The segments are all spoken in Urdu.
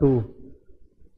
2।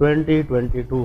2022,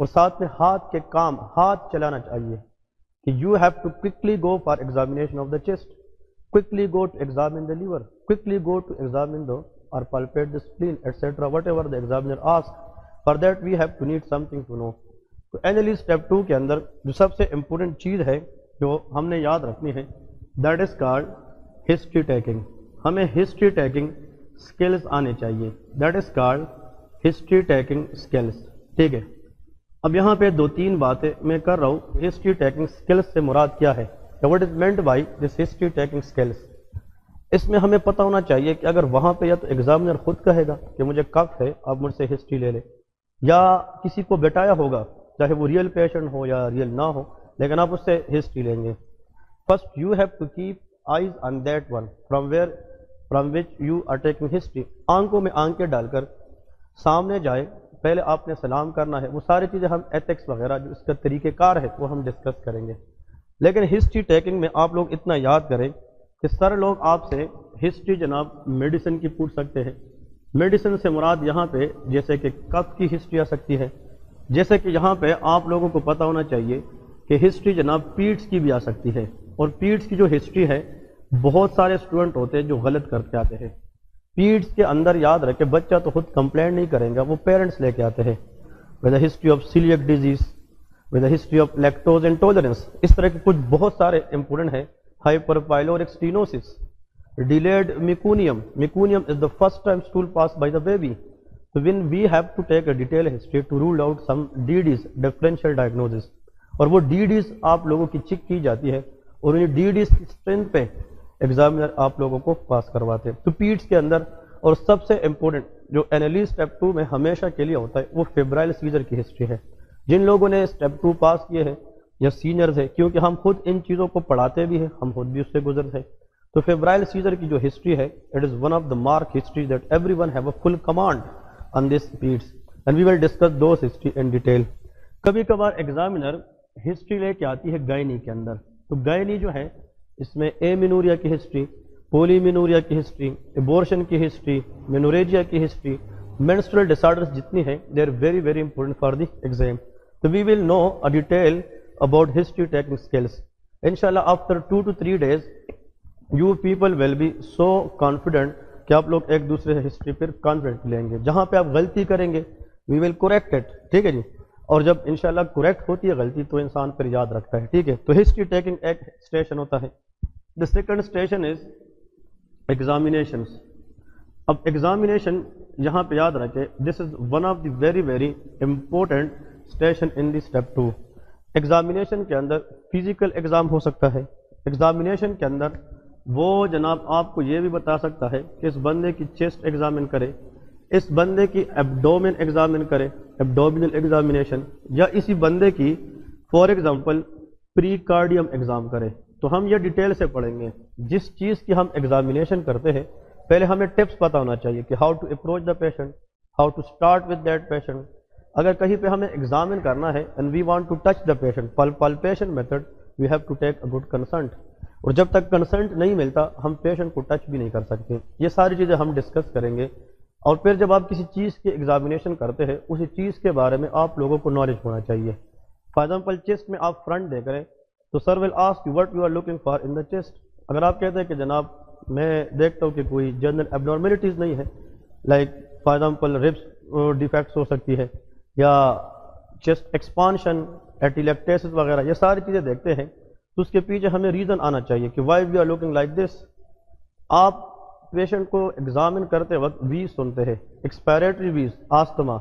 اور ساتھ میں ہاتھ کے کام، ہاتھ چلانا چاہیے کہ you have to quickly go for examination of the chest, quickly go to examine the liver, quickly go to examine the اور palpate the spleen etc. whatever the examiner asks. For that we have to need something to know. تو NLE step 2 کے اندر جو سب سے امپورٹنٹ چیز ہے جو ہم نے یاد رکھنی ہے that is called history taking. ہمیں history taking skills آنے چاہیے. That is called history taking skills. ٹھیک ہے، اب یہاں پہ 2-3 باتیں میں کر رہا ہوں. history taking skills سے مراد کیا ہے؟ What is meant by this history taking skills؟ اس میں ہمیں پتہ ہونا چاہیے کہ اگر وہاں پہ یا تو ایگزامنر خود کہے گا کہ مجھے کف ہے آپ مجھ سے ہسٹری لے لیں، یا کسی کو بٹایا ہوگا چاہے وہ ریئل پیشنٹ ہو یا ریئل نہ ہو لیکن آپ اس سے ہسٹری لیں گے. First you have to keep eyes on that one from which you are taking history. آنکھوں میں آنکھیں ڈال کر سامنے جائے، پہلے آپ نے سلام کرنا ہے. وہ ساری چیزیں ہم ایتھکس وغیرہ جو اس کا طریقہ کار ہے وہ ہم ڈسکس کریں گے. لیکن ہسٹری ٹیکنگ میں آپ لوگ اتنا یاد کریں کہ سر لوگ آپ سے ہسٹری جناب میڈیسن کی پوچھ سکتے ہیں. میڈیسن سے مراد یہاں پہ جیسے کہ کف کی ہسٹری آ سکتی ہے، جیسے کہ یہاں پہ آپ لوگوں کو پتہ ہونا چاہیے کہ ہسٹری جناب پیٹس کی بھی آ سکتی ہے. اور پیٹس کی جو ہسٹری ہے بہت سارے اسٹوڈنٹ ہوتے ہیں جو غلط کرتے آتے ہیں. پیٹس کے اندر یاد رکھے بچہ تو خود کمپلین نہیں کرے گا، وہ پیرنٹس لے کے آتے ہیں. With the history of celiac disease, with the history of lactose intolerance, اس طرح کے کچھ بہت سارے امپورٹنٹ ہیں. Hyperpyloric stenosis, delayed meconium. Meconium is the first time stool passed by the baby. So when we have to take a detailed history to rule out some DDs, differential diagnosis. اور وہ DDs آپ لوگوں کی چیک کی جاتی ہے اور انہیں DDs کی اسٹرینتھ پہ ایگزامنر آپ لوگوں کو پاس کرواتے ہیں. تو پیٹس کے اندر اور سب سے امپورٹنٹ جو NLE اسٹیپ 2 میں ہمیشہ کے لیے ہوتا ہے وہ فیبرائل سیزر کی ہسٹری ہے. جن لوگوں نے اسٹیپ 2 پاس کیے ہیں یا سینئرز ہے، کیونکہ ہم خود ان چیزوں کو پڑھاتے بھی ہیں، ہم خود بھی اس سے گزرتے ہیں. تو فیبرائل سیزر کی جو ہسٹری ہے it is one of the mark history that every one have a full command on this parts and we will discuss those history in detail. کبھی کبھار ایگزامنر ہسٹری لے کے آتی ہے گائنی کے اندر. تو گائنی جو ہے اس میں اے مینوریا کی ہسٹری، پولی مینوریا کی ہسٹری، ایبورشن کی ہسٹری، مینوریجیا کی ہسٹری، مینسٹرل ڈسآرڈرز جتنی ہیں they are very very important for the exam. تو we will know a detail about history taking skills. Inshallah after 2 to 3 days you people will be so confident کہ آپ لوگ ایک دوسرے سے ہسٹری پر کانفیڈنٹ لیں گے. جہاں پہ آپ غلطی کریں گے we will correct it. ٹھیک ہے جی، اور جب انشاءاللہ کریکٹ ہوتی ہے غلطی تو انسان پھر یاد رکھتا ہے. ٹھیک ہے، تو ہسٹری ٹیکنگ ایک اسٹیشن ہوتا ہے. the second station is examinations. اب ایگزامینیشن یہاں پہ یاد رکھے this is one of the very very important station in the step 2. Examination کے اندر فزیکل ایگزام ہو سکتا ہے. ایگزامینیشن کے اندر وہ جناب آپ کو یہ بھی بتا سکتا ہے کہ اس بندے کی چیسٹ ایگزامن کرے، اس بندے کی ایبڈومن ایگزامن کرے، ایبڈومینل ایگزامینیشن، یا اسی بندے کی فار ایگزامپل پری کارڈیم ایگزام کرے. تو ہم یہ ڈیٹیل سے پڑھیں گے. جس چیز کی ہم ایگزامینیشن کرتے ہیں پہلے ہمیں ٹپس پتہ ہونا چاہیے کہ how to approach the patient, how to start with that patient. اگر کہیں پہ ہمیں ایگزامن کرنا ہے and we want to touch the patient, palpation method we have to take a good consent. اور جب تک کنسنٹ نہیں ملتا ہم پیشنٹ کو ٹچ بھی نہیں کر سکتے. یہ ساری چیزیں ہم ڈسکس کریں گے. اور پھر جب آپ کسی چیز کی ایگزامینیشن کرتے ہیں اسی چیز کے بارے میں آپ لوگوں کو نالج ہونا چاہیے. فار ایگزامپل چیسٹ میں آپ فرنٹ دیکھ رہے ہیں تو sir will ask you what you are looking for in the chest. اگر آپ کہتے ہیں کہ جناب میں دیکھتا ہوں کہ کوئی جنرل ایبنارمیلٹیز نہیں ہے، like for example ribs defects ہو سکتی ہے یا چیسٹ ایکسپانشن، ایٹیلیکٹیسس وغیرہ، یہ ساری چیزیں دیکھتے ہیں تو اس کے پیچھے ہمیں ریزن آنا چاہیے کہ why we are looking like this. آپ پیشنٹ کو ایگزامن کرتے وقت ویز سنتے ہیں، expiratory wheeze, asthma,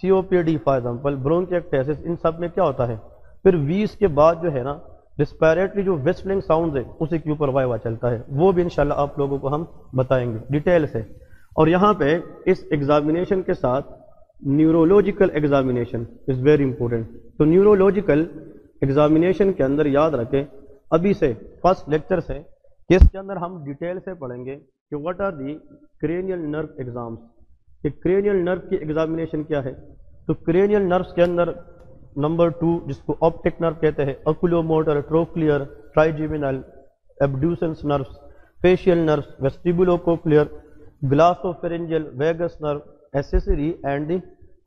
C O P D for example, bronchiectasis, ان سب میں کیا ہوتا ہے پھر ویز کے بعد جو ہے نا ریسپائریٹری جو ویسلنگ ساؤنڈز ہے اسی کے اوپر وائوا چلتا ہے. وہ بھی انشاءاللہ آپ لوگوں کو ہم بتائیں گے ڈیٹیل سے. اور یہاں پہ اس ایگزامینیشن کے ساتھ neurological examination is very important. تو نیورولوجیکل ایگزامینیشن کے اندر یاد رکھیں ابھی سے فرسٹ لیکچر سے کہ اس کے اندر ہم ڈیٹیل سے پڑھیں گے کہ what are the cranial nerve exams, کہ کرینیل نرو کی ایگزامینیشن کیا ہے. تو کرینیل نروس کے اندر نمبر 2 جس کو آپٹک نرو کہتے ہیں، oculomotor, trochlear, trigeminal, abducens nerves, facial nerves, vestibulocochlear, glossopharyngeal, vagus nerve, accessory and the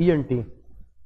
ENT।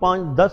5-10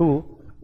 2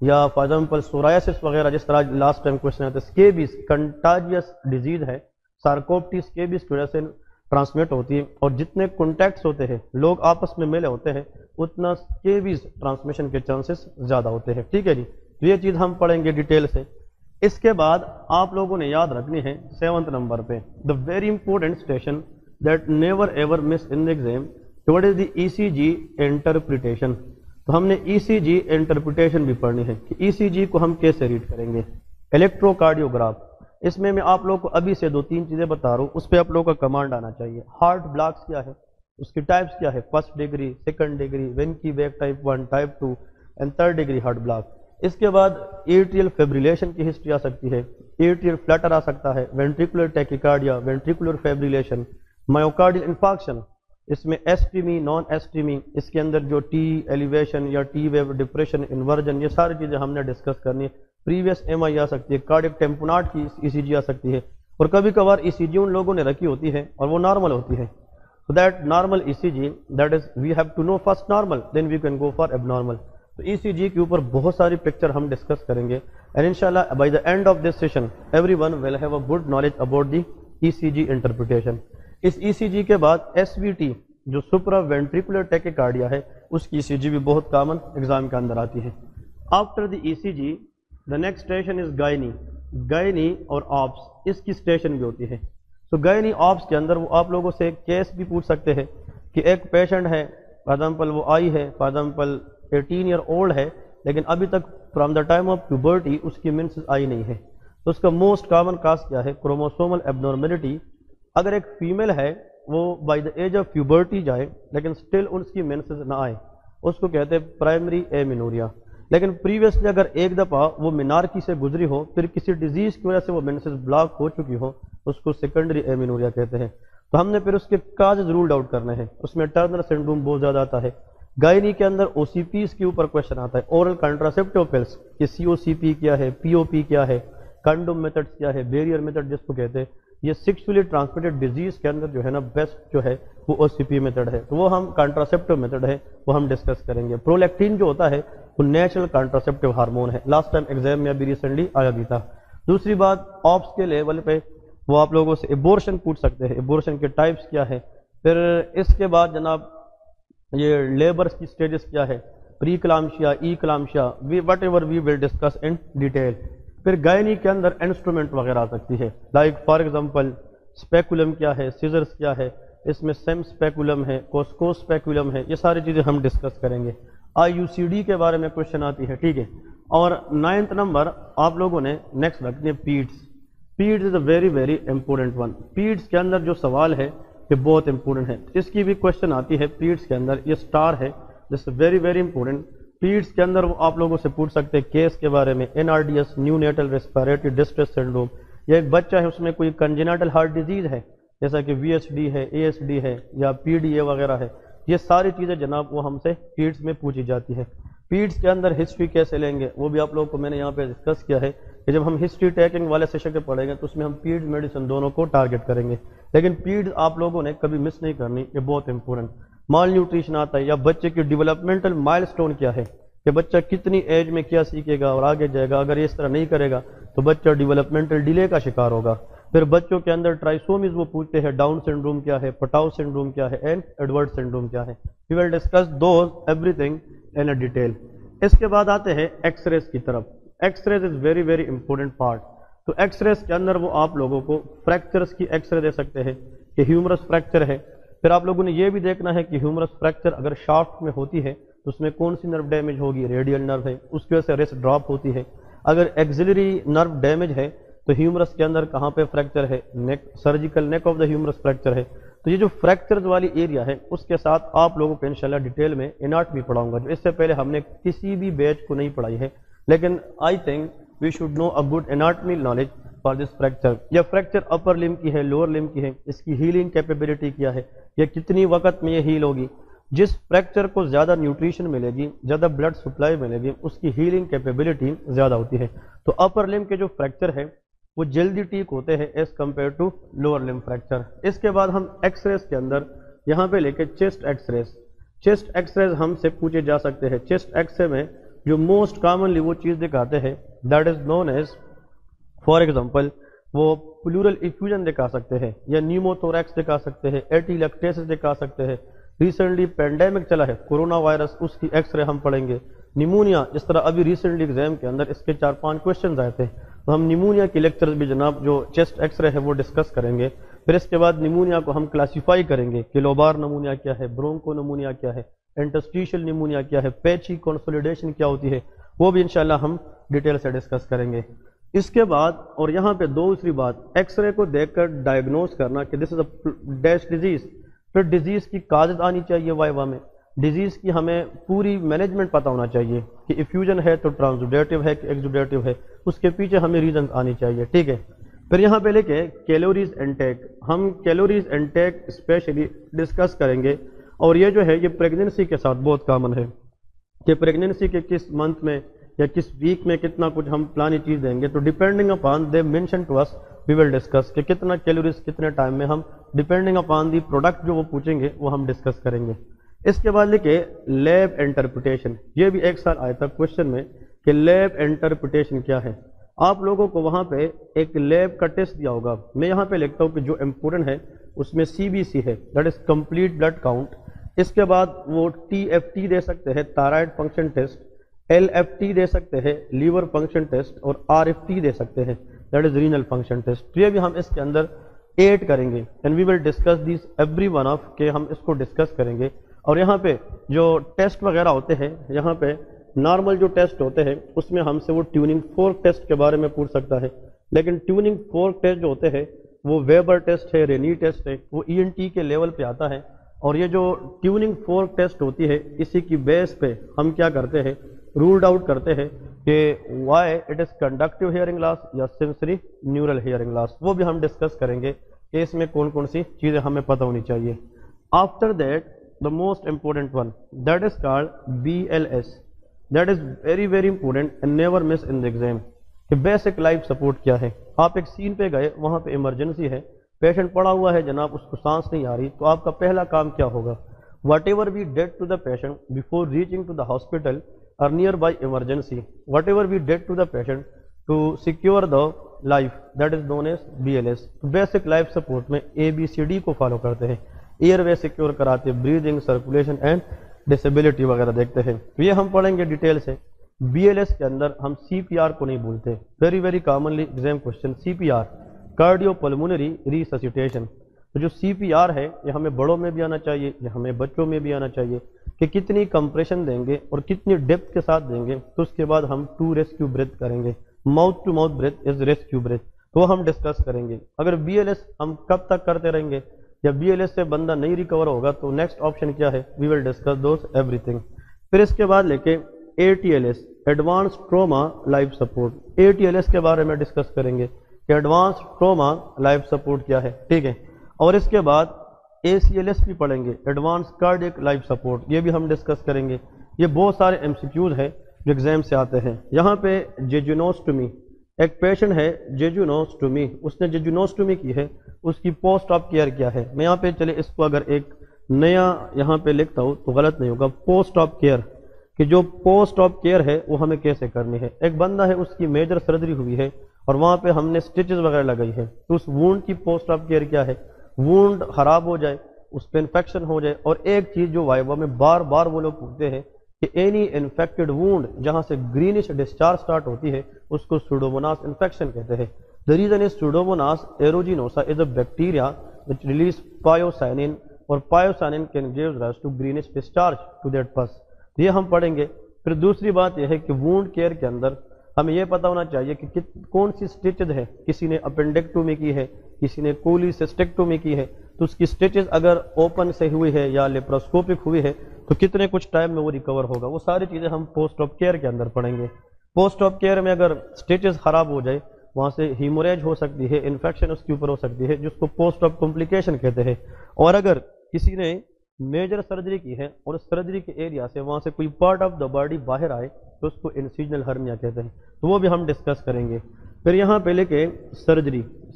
یا فار ایگزامپل سورائسس وغیرہ، جس طرح لاسٹ ٹائم کوشچن آتا ہے اسکیبیز کنٹاجیس ڈیزیز ہے، سارکوپٹی اسکیبیز کی وجہ سے ٹرانسمٹ ہوتی ہے، اور جتنے کانٹیکٹس ہوتے ہیں لوگ آپس میں ملے ہوتے ہیں اتنا اسکیبیز ٹرانسمیشن کے چانسز زیادہ ہوتے ہیں، ٹھیک ہے جی. تو یہ چیز ہم پڑھیں گے ڈیٹیل سے. اس کے بعد آپ لوگوں نے یاد رکھنی ہے 7th نمبر پہ the very important station that never ever miss in the exam, what is the E C G interpretation. تو ہم نے ای سی جی انٹرپریٹیشن بھی پڑھنی ہے کہ ای سی جی کو ہم کیسے ریڈ کریں گے. الیکٹرو کارڈیوگراف، اس میں آپ لوگوں کو ابھی سے 2-3 چیزیں بتا رہا ہوں، اس پہ آپ لوگوں کا کمانڈ آنا چاہیے. ہارٹ بلاکس کیا ہے، اس کی ٹائپس کیا ہے، 1st degree, 2nd degree, Wenckebach type 1، type 2 and 3rd degree heart block. اس کے بعد ایٹریل فیبریلیشن کی ہسٹری آ سکتی ہے، ایٹریل فلٹر آ سکتا ہے، وینٹریکولر ٹیکیکارڈیا، وینٹریکولر فیبریلیشن، مایوکارڈیل انفارکشن، اس میں ایسٹیمی نان ایسٹیمی، اس کے اندر جو ٹی ایلیویشن یا ٹی ویو ڈپریشن انورجن، یہ ساری چیزیں ہم نے ڈسکس کرنی ہے. پریویس ایم آئی آ سکتی ہے، کارڈک ٹیمپوناٹ کی ای سی جی آ سکتی ہے، اور کبھی کبھار ای سی جی ان لوگوں نے رکھی ہوتی ہے اور وہ نارمل ہوتی ہے. So that normal ECG, that is we have to know first normal, then we can go for abnormal. تو ECG کے اوپر بہت ساری پکچر ہم ڈسکس کریں گے and inshallah by the end of this session everyone will have a good knowledge about the ECG interpretation. Us ECG کے بعد SVT جو سپرا وینٹریکولر ٹیکیکارڈیا ہے اس کی ECG بھی بہت کامن ایگزام کے اندر آتی ہے. After the ECG the next station is گائنی اور آپس، اس کی اسٹیشن بھی ہوتی ہے. تو گائنی آپس کے اندر وہ آپ لوگوں سے کیس بھی پوچھ سکتے ہیں کہ ایک پیشنٹ ہے فار ایگزامپل وہ آئی ہے فار ایگزامپل 18 ایئر اولڈ ہے لیکن ابھی تک from the time of puberty اس کی منسز آئی نہیں ہے. تو اس کا موسٹ کامن کاز کیا ہے؟ Chromosomal abnormality. اگر ایک فیمیل ہے وہ by the age of puberty جائے لیکن اسٹل اس کی منسز نہ آئے، اس کو کہتے ہیں پرائمری ایمینوریا. لیکن پریویسلی اگر ایک دفعہ وہ مینارکی سے گزری ہو پھر کسی ڈیزیز کی وجہ سے وہ منسز بلاک ہو چکی ہو اس کو سیکنڈری ایمینوریا کہتے ہیں. تو ہم نے پھر اس کے کاز رولڈ آؤٹ کرنے ہیں. اس میں ٹرنر سنڈروم بہت زیادہ آتا ہے. گائنی کے اندر او سی پیز کے اوپر کوشچن آتا ہے، اورل کنٹراسیپٹیو پلس کہ سی او سی پی کیا ہے، پی او پی کیا ہے، کنڈوم میتھڈس کیا ہے، بیریئر میتھڈ جس کو کہتے ہیں. یہ سیکسولی ٹرانسمیٹڈ ڈیزیز کے اندر جو ہے نا بیسٹ جو ہے وہ او سی پی میتھڈ ہے. تو وہ ہم کنٹراسیپٹیو میتھڈ ہے وہ ہم ڈسکس کریں گے. پرولیکٹین جو ہوتا ہے وہ نیچرل کنٹراسیپٹیو ہارمون ہے، لاسٹ ٹائم ایگزام میں ابھی ریسنٹلی آیا بھی تھا. دوسری بات آپس کے لیول پہ وہ آپ لوگوں سے ایبورشن پوچھ سکتے ہیں، ایبورشن کے ٹائپس کیا ہے. پھر اس کے بعد جناب یہ لیبرز کی سٹیجز کیا ہے، preeclampsia, eclampsia, whatever we will discuss in detail. پھر گائنی کے اندر انسٹرومنٹ وغیرہ آ سکتی ہے، لائک فار ایگزامپل اسپیکولم کیا ہے، سیزرز کیا ہے، اس میں سیم اسپیکولم ہے، کوسکو اسپیکولم ہے، یہ ساری چیزیں ہم ڈسکس کریں گے. آئی یو سی ڈی کے بارے میں کوشچن آتی ہے، ٹھیک ہے. اور 9th نمبر آپ لوگوں نے نیکسٹ رکھنی ہے pads. Pads is a very very important one. Pads کے اندر جو سوال ہے یہ بہت امپورٹنٹ ہے، اس کی بھی کوشچن آتی ہے پیڈس کے اندر. یہ اسٹار ہے، this very very important. Pads کے اندر وہ آپ لوگوں سے پوچھ سکتے ہیں کیس کے بارے میں، N R D S neonatal respiratory distress syndrome, یا ایک بچہ ہے اس میں کوئی کنجینیٹل ہارٹ ڈیزیز ہے جیسا کہ وی ایچ ڈی ہے، اے ایس ڈی ہے، یا پی ڈی اے وغیرہ ہے. یہ ساری چیزیں جناب وہ ہم سے پیڈس میں پوچھی جاتی ہے. پیڈس کے اندر ہسٹری کیسے لیں گے وہ بھی آپ لوگوں کو میں نے یہاں پہ ڈسکس کیا ہے کہ جب ہم ہسٹری ٹیکنگ والے سیشن کے پڑھیں گے تو اس میں ہم پیڈ میڈیسن دونوں کو ٹارگٹ کریں گے. لیکن پیڈ آپ لوگوں نے کبھی مس نہیں کرنی، یہ بہت امپورٹنٹ. مال نیوٹریشن آتا ہے، یا بچے کی ڈیولپمنٹل مائل سٹون کیا ہے کہ بچہ کتنی ایج میں کیا سیکھے گا اور آگے جائے گا. اگر یہ اس طرح نہیں کرے گا تو بچہ ڈیولپمنٹل ڈیلے کا شکار ہوگا. پھر بچوں کے اندر ٹرائسومیز وہ پوچھتے ہیں، ڈاؤن سنڈروم کیا ہے، پٹاؤ سنڈروم کیا ہے، اینڈ ایڈورڈ سنڈروم کیا ہے. We will discuss those everything in detail. اس کے بعد آتے ہیں ایکس ریز کی طرف. X rays is very very important part. تو ایکس ریز کے اندر وہ آپ لوگوں کو فریکچرز کی ایکس رے دے سکتے ہیں کہ ہیومرس فریکچر ہے. پھر آپ لوگوں نے یہ بھی دیکھنا ہے کہ ہیومرس فریکچر اگر شافٹ میں ہوتی ہے تو اس میں کون سی نرو ڈیمیج ہوگی، ریڈیل نرو ہے، اس کی وجہ سے ریسٹ ڈراپ ہوتی ہے. اگر ایگزیلری نرو ڈیمیج ہے تو ہیومرس کے اندر کہاں پہ فریکچر ہے، neck, surgical neck of the humerus fracture ہے. تو یہ جو فریکچرز والی ایریا ہے اس کے ساتھ آپ لوگوں کو انشاءاللہ ڈیٹیل میں اناٹمی پڑھاؤں گا، جو اس سے پہلے ہم نے کسی بھی بیچ کو نہیں پڑھائی ہے. لیکن I think we should know a good anatomy knowledge for this fracture. یا فریکچر اپر لم کی ہے، لوور لم کی ہے، اس کی ہیلنگ کیپیبلٹی کیا ہے، یہ کتنی وقت میں یہ ہیل ہوگی. جس فریکچر کو زیادہ نیوٹریشن ملے گی، زیادہ بلڈ سپلائی ملے گی، اس کی ہیلنگ کیپیبلٹی زیادہ ہوتی ہے. تو اپر لم کے جو فریکچر ہے وہ جلدی ٹھیک ہوتے ہیں ایز کمپیئر ٹو لوور لم فریکچر. اس کے بعد ہم ایکس ریز کے اندر یہاں پہ لے کے chest x raise. Chest x raise ہم سے پوچھے جا سکتے ہیں. چیسٹ ایکس رے میں جو موسٹ کامنلی وہ چیز دکھاتے ہیں that is known as for example وہ پلورل ایفیوژن دکھا سکتے ہیں یا نیموتھوریکس دکھا سکتے ہیں، ایٹی لیکٹیسس دکھا سکتے ہیں، ریسنٹلی پینڈیمک چلا ہے کورونا وائرس، اس کی ایکس رے ہم پڑھیں گے، نیمونیا جس طرح ابھی ریسنٹلی ایگزام کے اندر اس کے 4-5 کوشچنز آئے تھے، تو ہم نیمونیا کی لیکچرز بھی جناب جو چیسٹ ایکس رے ہے وہ ڈسکس کریں گے. پھر اس کے بعد نیمونیا کو ہم کلاسیفائی کریں گے کہ لوبار نمونیا کیا ہے، برونکو نمونیا کیا ہے، انٹرسٹیشل نیمونیا کیا ہے، پیچی کنسولیڈیشن کیا ہوتی ہے، وہ بھی انشاءاللہ ہم ڈیٹیل سے ڈسکس کریں گے. اس کے بعد اور یہاں پہ دوسری بات ایکس رے کو دیکھ کر ڈائگنوز کرنا کہ دس از اے ڈیش ڈیزیز. پھر ڈیزیز کی کاز آنی چاہیے وائوا میں، ڈیزیز کی ہمیں پوری مینجمنٹ پتہ ہونا چاہیے کہ ایفیوژن ہے تو ٹرانسوڈیٹیو ہے کہ ایکزوڈیٹیو ہے، اس کے پیچھے ہمیں ریزنز آنی چاہیے. ٹھیک ہے. پھر یہاں پہ لے کے کیلوریز انٹیک، ہم کیلوریز انٹیک اسپیشلی ڈسکس کریں گے. اور یہ جو ہے یہ پریگننسی کے ساتھ بہت کامن ہے کہ پریگننسی کے کس منتھ میں یا کس ویک میں کتنا کچھ ہم پلانی چیز دیں گے، تو depending upon they mention to us we will discuss کہ کتنا کیلوریز کتنے ٹائم میں، ہم ڈیپینڈنگ اپان دی پروڈکٹ جو وہ پوچھیں گے وہ ہم ڈسکس کریں گے. اس کے بعد لکھے لیب انٹرپریٹیشن، یہ بھی ایک سال آیا تھا کوشچن میں کہ لیب انٹرپریٹیشن کیا ہے. آپ لوگوں کو وہاں پہ ایک لیب کا ٹیسٹ دیا ہوگا، میں یہاں پہ لکھتا ہوں کہ جو امپورٹنٹ ہے اس میں CBC ہے، that is complete blood count. اس کے بعد وہ TFT دے سکتے ہیں تھائرائڈ فنکشن ٹیسٹ، LFT دے سکتے ہیں لیور فنکشن ٹیسٹ، اور RFT دے سکتے ہیں that is renal function test. یہ بھی ہم اس کے اندر ایڈ کریں گے and we will discuss these every one of کہ ہم اس کو ڈسکس کریں گے. اور یہاں پہ جو ٹیسٹ وغیرہ ہوتے ہیں، یہاں پہ نارمل جو ٹیسٹ ہوتے ہیں اس میں ہم سے وہ ٹیوننگ فورک ٹیسٹ کے بارے میں پوچھ سکتا ہے، لیکن ٹیوننگ فورک ٹیسٹ جو ہوتے ہیں وہ ویبر ٹیسٹ ہے، رینی ٹیسٹ ہے، وہ ENT کے لیول پہ آتا ہے. اور یہ جو ٹیوننگ فورک ٹیسٹ ہوتی ہے اسی کی بیس پہ ہم کیا کرتے ہیں، رولڈ آؤٹ کرتے ہیں کہ why it is conductive hearing loss یا سینسری نیورل ہیئرنگ لاس. وہ بھی ہم ڈسکس کریں گے کہ اس میں کون کون سی چیزیں ہمیں پتہ ہونی چاہیے. After that the most important one that is called BLS, that is very very important and never miss in the exam کہ بیسک لائف سپورٹ کیا ہے. آپ ایک سین پہ گئے، وہاں پہ ایمرجنسی ہے، پیشنٹ پڑا ہوا ہے جناب، اس کو سانس نہیں آ رہی، تو آپ کا پہلا کام کیا ہوگا؟ whatever we did to the patient before reaching to the hospital or nearby emergency, whatever we did to the patient to secure the life, that is known as BLS. Basic life support میں ABCD کو فالو کرتے ہیں، ایئر وے سیکیور کراتے، بریدنگ، سرکولیشن اینڈ ڈسیبلٹی وغیرہ دیکھتے ہیں. یہ ہم پڑھیں گے ڈیٹیل سے. BLS کے اندر ہم CPR کو نہیں بھولتے، very very commonly exam question CPR cardiopulmonary resuscitation. تو جو CPR ہے یہ ہمیں بڑوں میں بھی آنا چاہیے، یہ ہمیں بچوں میں بھی آنا چاہیے کہ کتنی کمپریشن دیں گے اور کتنی ڈیپتھ کے ساتھ دیں گے. تو اس کے بعد ہم 2 ریسکیو بریتھ کریں گے، mouth to mouth breath is rescue breath, تو ہم ڈسکس کریں گے. اگر BLS ہم کب تک کرتے رہیں گے، جب BLS سے بندہ نہیں ریکور ہوگا تو نیکسٹ آپشن کیا ہے، we will discuss those everything. پھر اس کے بعد لے کے ATLS advance trauma life support, ATLS کے بارے میں ڈسکس کریں گے کہ ایڈوانس ٹروما لائف سپورٹ کیا ہے. ٹھیک ہے. اور اس کے بعد ACLS بھی پڑھیں گے، ایڈوانس کارڈیک لائف سپورٹ، یہ بھی ہم ڈسکس کریں گے. یہ بہت سارے MCQs ہیں جو ایگزام سے آتے ہیں. یہاں پہ جیجونوسٹومی، ایک پیشنٹ ہے جیجونوسٹومی، اس نے جیجونوسٹومی کی ہے، اس کی پوسٹ آف کیئر کیا ہے. میں یہاں پہ چلے اس کو اگر ایک نیا یہاں پہ لکھتا ہوں تو غلط نہیں ہوگا. پوسٹ آف کیئر کہ جو پوسٹ آف کیئر ہے وہ ہمیں کیسے کرنی ہے. ایک بندہ ہے اس کی میجر سرجری ہوئی ہے اور وہاں پہ ہم نے سٹیچز وغیرہ لگائی ہے، تو اس وونڈ کی پوسٹ آف کیئر کیا ہے؟ وونڈ خراب ہو جائے، اس پہ انفیکشن ہو جائے. اور ایک چیز جو وائوا میں بار بار وہ لوگ پوچھتے ہیں کہ اینی انفیکٹڈ وونڈ جہاں سے گرینش ڈسچارج سٹارٹ ہوتی ہے اس کو سوڈوموناس انفیکشن کہتے ہیں. The reason is Pseudomonas aeruginosa is a bacteria which release pyocyanin اور pyocyanin can give rise to greenish discharge to that pus. یہ ہم پڑھیں گے. پھر دوسری بات یہ ہے کہ وونڈ کیئر کے اندر ہمیں یہ پتہ ہونا چاہیے کہ کون سی سٹیچز ہے. کسی نے اپینڈیکٹومی کی ہے، کسی نے کولیسسٹیکٹومی کی ہے، تو اس کی سٹیچز اگر اوپن سے ہوئی ہے یا لیپروسکوپک ہوئی ہے تو کتنے کچھ ٹائم میں وہ ریکور ہوگا. وہ ساری چیزیں ہم پوسٹ آف کیئر کے اندر پڑھیں گے. پوسٹ آف کیئر میں اگر سٹیچز خراب ہو جائے، وہاں سے ہیموریج ہو سکتی ہے، انفیکشن اس کے اوپر ہو سکتی ہے جس کو پوسٹ آف کمپلیکیشن کہتے ہیں. اور اگر کسی نے میجر سرجری کی ہے اور اس سرجری کے ایریا سے وہاں سے کوئی پارٹ آف دا باڈی باہر آئے تو اس کو انسیجنل ہرنیا کہتے ہیں، تو وہ بھی ہم ڈسکس کریں گے. پھر یہاں پہ لے کے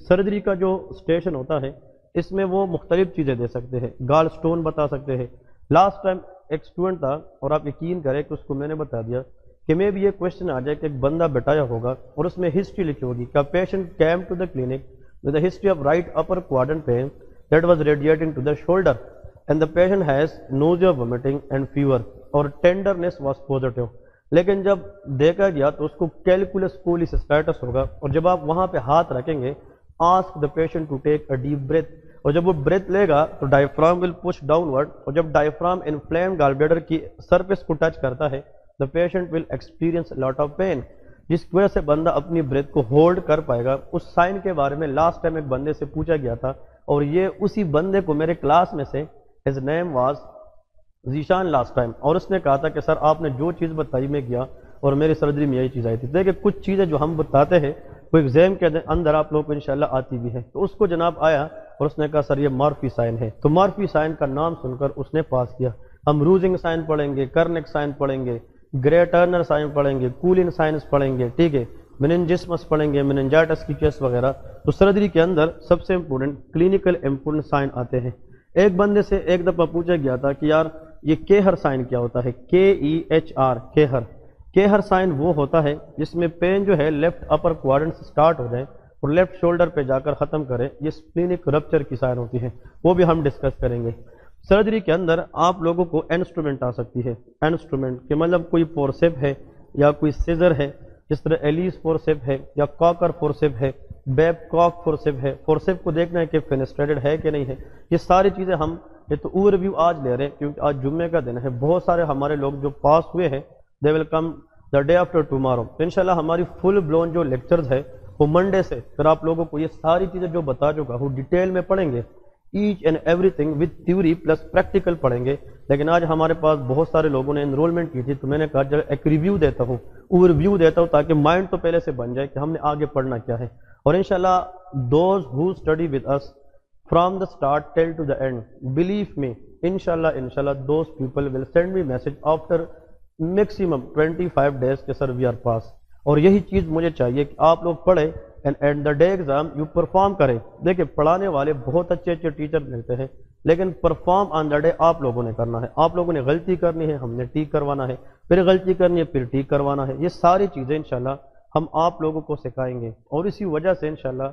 سرجری کا جو اسٹیشن ہوتا ہے اس میں وہ مختلف چیزیں دے سکتے ہیں. گال سٹون بتا سکتے ہیں. لاسٹ ٹائم ایک اسٹوڈنٹ تھا اور آپ یقین کریں کہ اس کو میں نے بتا دیا کہ میں بھی یہ کوشچن آ جائے کہ ایک بندہ بٹایا ہوگا اور اس میں ہسٹری لکھی ہوگی کہ patient came to the clinic with the history of right upper quadrant pain that was radiating to the shoulder and the patient has nausea vomiting and fever اور ٹینڈرنیس واز پازیٹیو. لیکن جب دیکھا گیا تو اس کو کیلکولس کولیس اسٹیٹس ہوگا, اور جب آپ وہاں پہ ہاتھ رکھیں گے ask the patient to take a deep breath, اور جب وہ بریتھ لے گا تو diaphragm will push downward, اور جب ڈائفرام انفلیم گال بلیڈر کی سرفیس کو ٹچ کرتا ہے the patient will experience a lot of pain, جس کی وجہ سے بندہ اپنی بریتھ کو ہولڈ کر پائے گا. اس سائن کے بارے میں لاسٹ ٹائم ایک بندے سے پوچھا گیا تھا, اور یہ اسی بندے کو میرے کلاس میں سے his name was Zeeshan last time, اور اس نے کہا تھا کہ سر آپ نے جو چیز بتائی میں کیا اور میری سرجری میں یہی چیز آئی تھی. دیکھیں کچھ چیزیں جو ہم بتاتے ہیں وہ ایگزام کے اندر آپ لوگوں کو انشاءاللہ آتی بھی ہے. تو اس کو جناب آیا اور اس نے کہا سر یہ مارفی سائن ہے, تو مارفی سائن کا نام سن کر اس نے پاس کیا. ہم روزنگ سائن پڑھیں گے, کرنک سائن پڑھیں گے, گرے ٹرنر سائن پڑھیں گے, کولن سائنس پڑھیں گے, ٹھیک ہے, میننجسمس پڑھیں گے, میننجائٹس کی کیس وغیرہ. تو سرجری کے اندر سب سے امپورٹنٹ کلینکل امپورٹنٹ سائن آتے ہیں. ایک بندے سے ایک دفعہ پوچھا گیا تھا کہ یار یہ کیہر سائن کیا ہوتا ہے, KEHR, کیہر. کیہر سائن وہ ہوتا ہے جس میں پین جو ہے لیفٹ اپر کوارڈرنٹ سے سٹارٹ ہو جائے اور لیفٹ شولڈر پہ جا کر ختم کرے, یہ اسپلینک رپچر کی سائن ہوتی ہے, وہ بھی ہم ڈسکس کریں گے. سرجری کے اندر آپ لوگوں کو انسٹرومنٹ آ سکتی ہے. انسٹرومنٹ کہ مطلب کوئی فورسیپ ہے یا کوئی سیزر ہے, جس طرح ایلیس فورسیپ ہے یا کاکر فورسیپ ہے, بیب کاک فورسیپ ہے. فورسیپ کو دیکھنا ہے کہ فینسٹریٹڈ ہے کہ نہیں ہے. یہ ساری چیزیں ہم یہ تو اوور ویو آج لے رہے ہیں کیونکہ آج جمعے کا دن ہے. بہت سارے ہمارے لوگ جو پاس ہوئے ہیں دے ول کم دا ڈے آفٹر ٹمارو. تو انشاءاللہ ہماری فل بلون جو لیکچرز ہے وہ منڈے سے پھر آپ لوگوں کو یہ ساری چیزیں جو بتا چکا ہوں ڈیٹیل میں پڑھیں گے, each and everything with theory plus practical پڑھیں گے. لیکن آج ہمارے پاس بہت سارے لوگوں نے انرولمنٹ کی تھی, تو میں نے کہا جب ایک ریویو دیتا ہوں, اوور ویو دیتا ہوں, تاکہ مائنڈ تو پہلے سے بن جائے کہ ہم نے آگے پڑھنا کیا ہے. اور انشاءاللہ those who study with us from the start till to the end, believe me انشاءاللہ those people will send me message after maximum 25 days کہ سر وی آر پاس. اور یہی چیز مجھے چاہیے کہ آپ لوگ پڑھیں and at the day exam you perform کریں. دیکھیں پڑھانے والے بہت اچھے اچھے ٹیچر ملتے ہیں, لیکن پرفارم آن دا ڈے آپ لوگوں نے کرنا ہے. آپ لوگوں نے غلطی کرنی ہے, ہم نے ٹھیک کروانا ہے, پھر غلطی کرنی ہے, پھر ٹھیک کروانا ہے. یہ ساری چیزیں انشاءاللہ ہم آپ لوگوں کو سکھائیں گے, اور اسی وجہ سے انشاءاللہ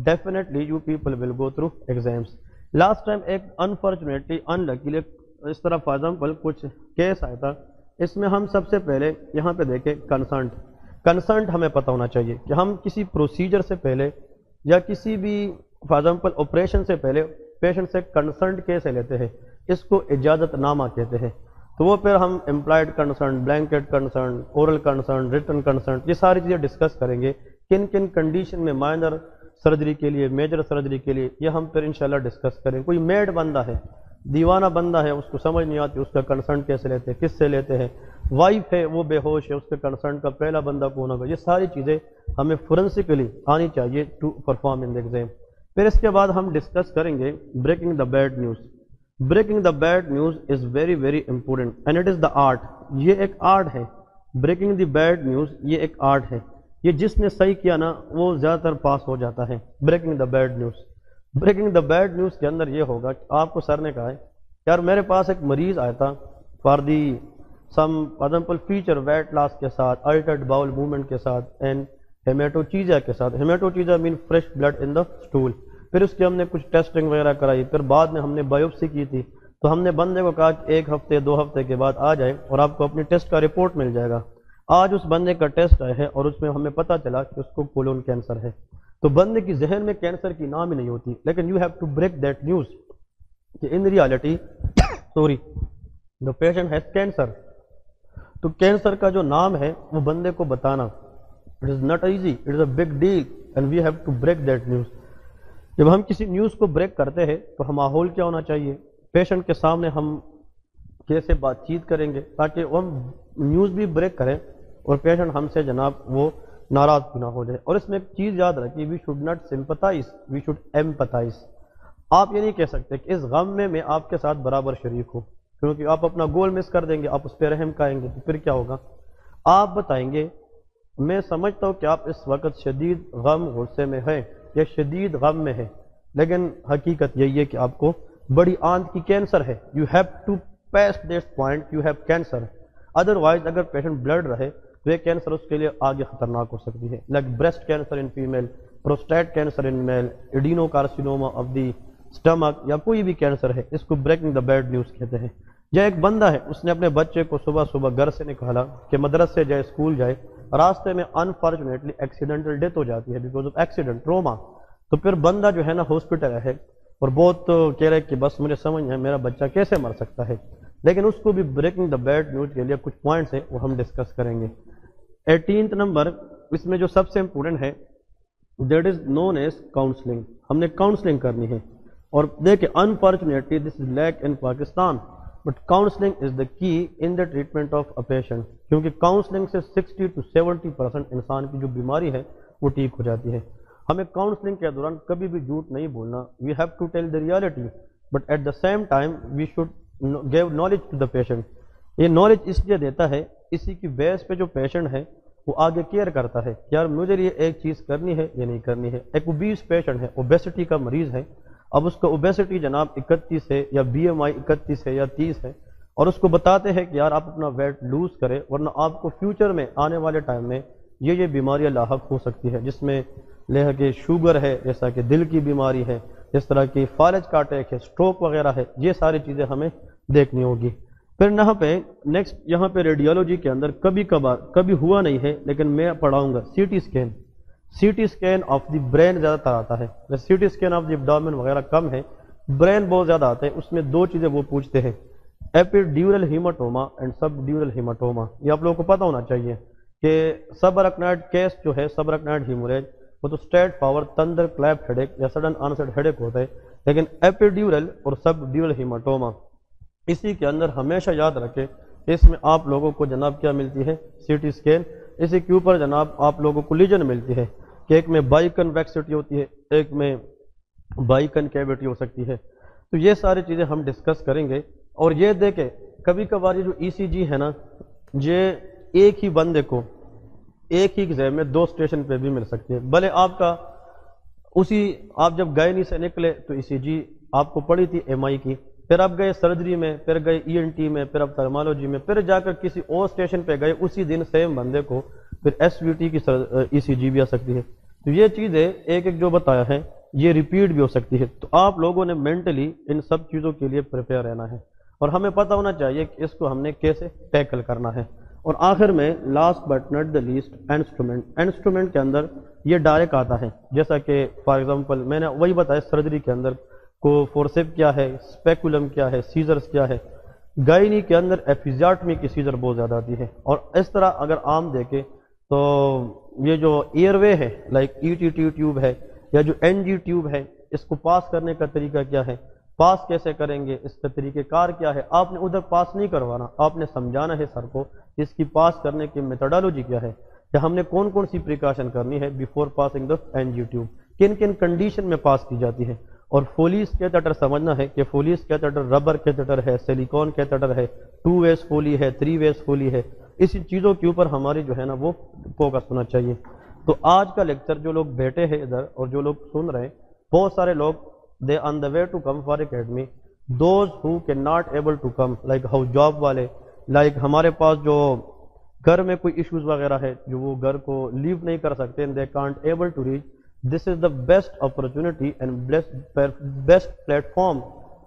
definitely you people will go through exams. Last time ایک انفارچونیٹلی ان لکیلی اس طرح فار ایگزامپل کچھ کیس آیا تھا. اس میں ہم سب سے پہلے یہاں پہ دیکھیں کنسنٹ ہمیں پتہ ہونا چاہیے کہ ہم کسی پروسیجر سے پہلے یا کسی بھی فار ایگزامپل آپریشن سے پہلے پیشنٹ سے کنسنٹ کیسے لیتے ہیں. اس کو اجازت نامہ کہتے ہیں. تو وہ پھر ہم implied consent, blanket consent, oral consent, written consent, یہ ساری چیزیں ڈسکس کریں گے. کن کن کنڈیشن میں مائنر سرجری کے لیے, میجر سرجری کے لیے, یہ ہم پھر انشاءاللہ ڈسکس کریں. کوئی میڈ بندہ ہے, دیوانہ بندہ ہے, اس کو سمجھ نہیں آتی اس کا کنسنٹ کیسے لیتے ہیں, کس سے لیتے ہیں. وائف ہے وہ بے ہوش ہے, اس کے کنسنٹ کا پہلا بندہ کون ہوگا. یہ ساری چیزیں ہمیں فورنسکلی آنی چاہیے to perform in the exam. پھر اس کے بعد ہم ڈسکس کریں گے breaking the bad news. Breaking the bad news is very very important and it is the art. یہ ایک آرٹ ہے. بریکنگ دی بیڈ نیوز یہ ایک آرٹ ہے. یہ جس نے صحیح کیا نا وہ زیادہ تر پاس ہو جاتا ہے. Breaking the bad news. Breaking the bad news کے اندر یہ ہوگا کہ آپ کو سر نے کہا ہے یار میرے پاس ایک مریض آیا تھا for the some example feature weight loss کے ساتھ, الٹرڈ باؤل موومنٹ کے ساتھ, اینڈ ہیمیٹوچیزا کے ساتھ. ہیمیٹوچیزا مین فریش بلڈ ان دا اسٹول. پھر اس کی ہم نے کچھ ٹیسٹنگ وغیرہ کرائی, پھر بعد میں ہم نے بایوپسی کی تھی. تو ہم نے بندے کو کہا کہ 1 ہفتے 2 ہفتے کے بعد آ جائے اور آپ کو اپنی ٹیسٹ کا رپورٹ مل جائے گا. آج اس بندے کا ٹیسٹ آیا ہے اور اس میں ہمیں پتہ چلا کہ اس کو کولون کینسر ہے. تو بندے کی ذہن میں کینسر کی نام ہی نہیں ہوتی, لیکن you have to break that news کہ in reality the patient has cancer. تو کینسر کا جو نام ہے وہ بندے کو بتانا it is not easy, it is a big deal and we have to break that news. جب ہم کسی نیوز کو بریک کرتے ہیں تو ماحول کیا ہونا چاہیے, پیشنٹ کے سامنے ہم کیسے بات چیت کریں گے تاکہ ہم نیوز بھی بریک کریں اور پیشنٹ ہم سے جناب وہ ناراض نہ ہو جائے. اور اس میں ایک چیز یاد رکھیے, we should not sympathise, we should empathise. آپ یہ نہیں کہہ سکتے کہ اس غم میں آپ کے ساتھ برابر شریک ہوں, کیونکہ آپ اپنا گول مس کر دیں گے, آپ اس پہ رحم کھائیں گے تو پھر کیا ہوگا. آپ بتائیں گے میں سمجھتا ہوں کہ آپ اس وقت شدید غم غصے میں ہیں یا شدید غم میں ہیں, لیکن حقیقت یہی ہے کہ آپ کو بڑی آنت کی کینسر ہے. You have to pass this point, you have cancer. Otherwise اگر پیشنٹ بلڈ رہے تو یہ کینسر اس کے لیے آگے خطرناک ہو سکتی ہے. Like breast cancer in female, prostate cancer in male, adenocarcinoma of the stomach, یا کوئی بھی کینسر ہے، اس کو بریکنگ دا بیڈ نیوز کہتے ہیں. یا ایک بندہ ہے، اس نے اپنے بچے کو صبح صبح گھر سے نکالا کہ مدرسے جائے، اسکول جائے، راستے میں انفارچونیٹلی ایکسیڈنٹل ڈیتھ ہو جاتی ہے بیکاز آف ایکسیڈنٹ ٹروما. تو پھر بندہ جو ہے نا ہاسپٹل ہے اور بہت کہہ رہے کہ بس مجھے سمجھ نہیں ہے میرا بچہ کیسے مر سکتا ہے. لیکن اس کو بھی بریکنگ دا بیڈ نیوز کے لیے کچھ پوائنٹس ہیں وہ ہم ڈسکس کریں گے. 18 نمبر اس میں جو سب سے امپورٹنٹ ہے that is known as counselling. ہم نے کاؤنسلنگ کرنی ہے. اور دیکھیں unfortunately this is lack in Pakistan, but counselling is the key in the treatment of a patient, کیونکہ کاؤنسلنگ سے 60 to 70% انسان کی جو بیماری ہے وہ ٹھیک ہو جاتی ہے. ہمیں کاؤنسلنگ کے دوران کبھی بھی جھوٹ نہیں بولنا. We have to tell the reality but at the same time we should give knowledge to the patient. یہ نالج اس لیے دیتا ہے اسی کی بیس پہ جو پیشنٹ ہے وہ آگے کیئر کرتا ہے کہ یار مجھے یہ ایک چیز کرنی ہے یا نہیں کرنی ہے. ایک اوبیس پیشنٹ ہے، اوبیسٹی کا مریض ہے، اب اس کا اوبیسٹی جناب 31 ہے یا BMI 31 ہے یا 30 ہے، اور اس کو بتاتے ہیں کہ یار آپ اپنا ویٹ لوز کریں ورنہ آپ کو فیوچر میں آنے والے ٹائم میں یہ بیماریاں لاحق ہو سکتی ہے، جس میں لے کہ شوگر ہے، جیسا کہ دل کی بیماری ہے، جس طرح کی فالج کا اٹیک ہے، سٹروک وغیرہ ہے. یہ ساری چیزیں ہمیں دیکھنی ہوگی. پھر یہاں پہ نیکسٹ یہاں پہ ریڈیولوجی کے اندر کبھی ہوا نہیں ہے لیکن میں پڑھاؤں گا C T scan of the brain زیادہ تر آتا ہے. C T scan of the abdomen وغیرہ کم ہے، برین بہت زیادہ آتا ہے. اس میں دو چیزیں وہ پوچھتے ہیں، ایپیڈیورل ہیماٹوما اینڈ سب ڈیورل ہیماٹوما. یہ آپ لوگوں کو پتہ ہونا چاہیے کہ سب اریکنائڈ کیس جو ہے، سب اریکنائڈ ہیموریج، وہ تو اسٹریٹ فارورڈ تندر کلیپ ہیڈ ایک یا سڈن آنسٹ ہیڈ ایک ہوتا ہے. لیکن ایپیڈیورل اور سب ڈیورل ہیماٹوما اسی کے اندر ہمیشہ یاد رکھیں اس میں آپ لوگوں کو جناب کیا ملتی ہے، سی ٹی اسکین. اسی کے اوپر جناب آپ لوگوں کو لیجن ملتی ہے کہ ایک میں بائی کنویکسٹی ہوتی ہے، ایک میں بائی کنکیوٹی ہو سکتی ہے. تو یہ ساری چیزیں ہم ڈسکس کریں گے. اور یہ دیکھیں کبھی کبھار یہ جو ECG ہے نا، یہ ایک ہی بندے کو ایک ہی ایگزام میں 2 اسٹیشن پہ بھی مل سکتی ہے. بھلے آپ کا آپ جب گائنی سے نکلے تو ECG آپ کو پڑی تھی MI کی، پھر آپ گئے سرجری میں، پھر گئے ENT میں، پھر آپ تھرمالوجی میں، پھر جا کر کسی اور اسٹیشن پہ گئے اسی دن سیم بندے کو پھر SVT کی ECG بھی آ سکتی ہے. تو یہ چیزیں ایک جو بتایا ہے یہ ریپیٹ بھی ہو سکتی ہے. تو آپ لوگوں نے مینٹلی ان سب چیزوں کے لیے پریپیئر رہنا ہے اور ہمیں پتہ ہونا چاہیے کہ اس کو ہم نے کیسے ٹیکل کرنا ہے. اور آخر میں last but not the least instrument کے اندر یہ ڈائریکٹ آتا ہے. جیسا کہ فار ایگزامپل میں نے وہی بتایا سرجری کے اندر کو فورسیپ کیا ہے، اسپیکولم کیا ہے، سیزرز کیا ہے. گائنی کے اندر ایپیزیاٹمی کی سیزر بہت زیادہ آتی ہے. اور اس طرح اگر عام دیکھیں تو یہ جو ایئر وے ہے لائک ETT ٹیوب ہے یا جو NG ٹیوب ہے، اس کو پاس کرنے کا طریقہ کیا ہے، پاس کیسے کریں گے، اس کا طریقہ کار کیا ہے. آپ نے ادھر پاس نہیں کروانا، آپ نے سمجھانا ہے سر کو اس کی پاس کرنے کی میتھڈالوجی کیا ہے، کہ ہم نے کون کون سی پریکاشن کرنی ہے before passing the NG tube, کن کن کنڈیشن میں پاس کی جاتی ہے. اور فولیز کیتھیٹر سمجھنا ہے کہ فولیز کیتھیٹر ربر کیتھیٹر ہے، سیلیکون کیتھیٹر ہے، 2 ویز فولی ہے، 3 ویز فولی ہے. اسی چیزوں کے اوپر ہماری جو ہے نا وہ فوکس ہونا چاہیے. تو آج کا لیکچر جو لوگ بیٹھے ہیں ادھر اور جو لوگ سن رہے ہیں، بہت سارے لوگ they on the way to come for academy. Those who can not able to come like house job والے، لائک ہمارے پاس جو گھر میں کوئی ایشوز وغیرہ ہے جو وہ گھر کو لیو نہیں کر سکتے، they can't able to reach. This is the best opportunity and best platform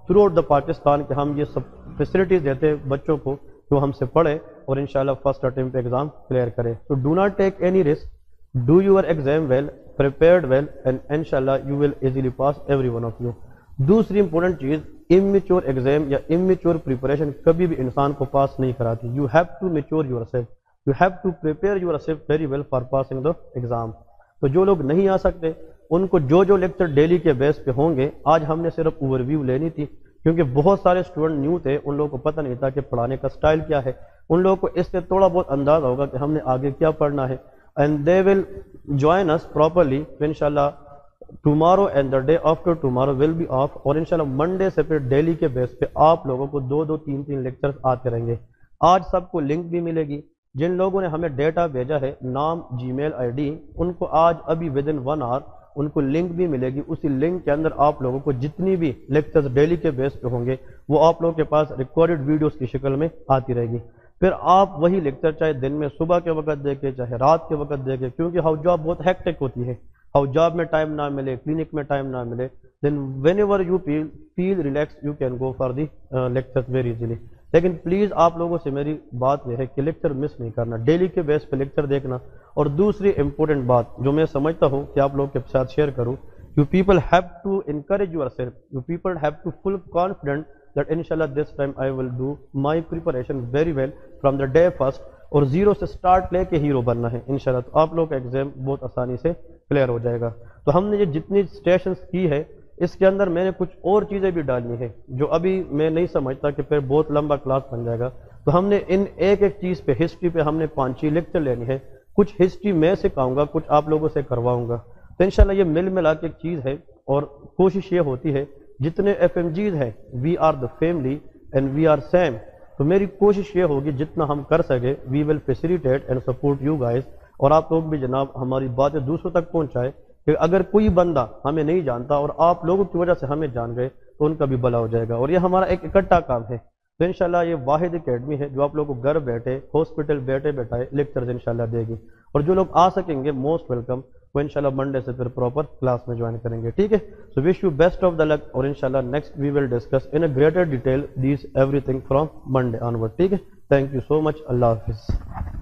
throughout the Pakistan کہ ہم یہ سب فیسلٹیز دیتے ہیں بچوں کو جو ہم سے پڑھے اور انشاءاللہ فرسٹ اٹیمپٹ پہ ایگزام کلیئر کرے. So do not take any risk, do your exam well, prepared well and inshallah you will easily pass every one of you. دوسری امپورٹنٹ چیز immature exam یا immature preparation کبھی بھی انسان کو پاس نہیں کراتی. You have to mature yourself, you have to prepare yourself very well for passing the exam. تو جو لوگ نہیں آ سکتے ان کو جو لیکچر ڈیلی کے بیس پہ ہوں گے، آج ہم نے صرف اوور ویو لینی تھی کیونکہ بہت سارے اسٹوڈنٹ نیو تھے، ان لوگوں کو پتہ نہیں تھا کہ پڑھانے کا سٹائل کیا ہے. ان لوگوں کو اس سے تھوڑا بہت اندازہ ہوگا کہ ہم نے آگے کیا پڑھنا ہے and they will join us properly. انشاءاللہ tomorrow and the day after tomorrow will be off. اور انشاءاللہ منڈے سے پھر ڈیلی کے بیس پہ آپ لوگوں کو 2 3 لیکچرز آتے رہیں گے. آج سب کو لنک بھی ملے گی. جن لوگوں نے ہمیں ڈیٹا بھیجا ہے نام Gmail ID ان کو آج ابھی ودن 1 hour ان کو لنک بھی ملے گی. اسی لنک کے اندر آپ لوگوں کو جتنی بھی لیکچرز ڈیلی کے بیس پہ ہوں گے وہ آپ لوگوں کے پاس ریکارڈڈ ویڈیوز کی شکل میں آتی رہے گی. پھر آپ وہی لیکچر چاہے دن میں صبح کے وقت دیکھیں چاہے رات کے وقت دیکھیں، کیونکہ ہاؤس جاب بہت ہیکٹک ہوتی ہے، ہاؤس جاب میں ٹائم نہ ملے، کلینک میں ٹائم نہ ملے، then whenever you feel relax you can go for the lecture very easily. لیکن پلیز آپ لوگوں سے میری بات یہ ہے کہ لیکچر مس نہیں کرنا، ڈیلی کے بیس پہ لیکچر دیکھنا. اور دوسری امپورٹنٹ بات جو میں سمجھتا ہوں کہ آپ لوگ کے ساتھ شیئر کروں، you people have to encourage yourself, you people have to full confident that inshallah this time I will do my preparation very well from the day first، اور زیرو سے سٹارٹ لے کے ہیرو بننا ہے انشاءاللہ. تو آپ لوگ کا ایگزام بہت آسانی سے کلیئر ہو جائے گا. تو ہم نے یہ جتنی اسٹیشنز کی ہے اس کے اندر میں نے کچھ اور چیزیں بھی ڈالنی ہے جو ابھی میں نہیں سمجھتا کہ پھر بہت لمبا کلاس بن جائے گا. تو ہم نے ان ایک ایک چیز پہ ہسٹری پہ ہم نے 5 لیکچر لینی ہے. کچھ ہسٹری میں سکھاؤں گا، کچھ آپ لوگوں سے کرواؤں گا. تو انشاءاللہ یہ مل ملا کے ایک چیز ہے، اور کوشش یہ ہوتی ہے جتنے ایف ایم جیز ہیں we are the family and we are same. تو میری کوشش یہ ہوگی جتنا ہم کر سکے we will facilitate and support you guys. اور آپ لوگ بھی جناب ہماری باتیں دوسروں تک پہنچائے کہ اگر کوئی بندہ ہمیں نہیں جانتا اور آپ لوگوں کی وجہ سے ہمیں جان گئے تو ان کا بھی بھلا ہو جائے گا. اور یہ ہمارا ایک اکٹھا کام ہے. تو انشاءاللہ یہ واحد اکیڈمی ہے جو آپ لوگوں کو گھر بیٹھے ہاسپٹل بیٹھے بیٹھائے لیکچرز انشاءاللہ دے گی. اور جو لوگ آ سکیں گے موسٹ ویلکم، وہ انشاءاللہ منڈے سے پھر پراپر کلاس میں جوائن کریں گے. ٹھیک ہے. So wish you best of the luck, اور انشاءاللہ next we will discuss in a greater detail this everything from Monday onward. ٹھیک ہے. تھینک یو سو مچ. اللہ حافظ.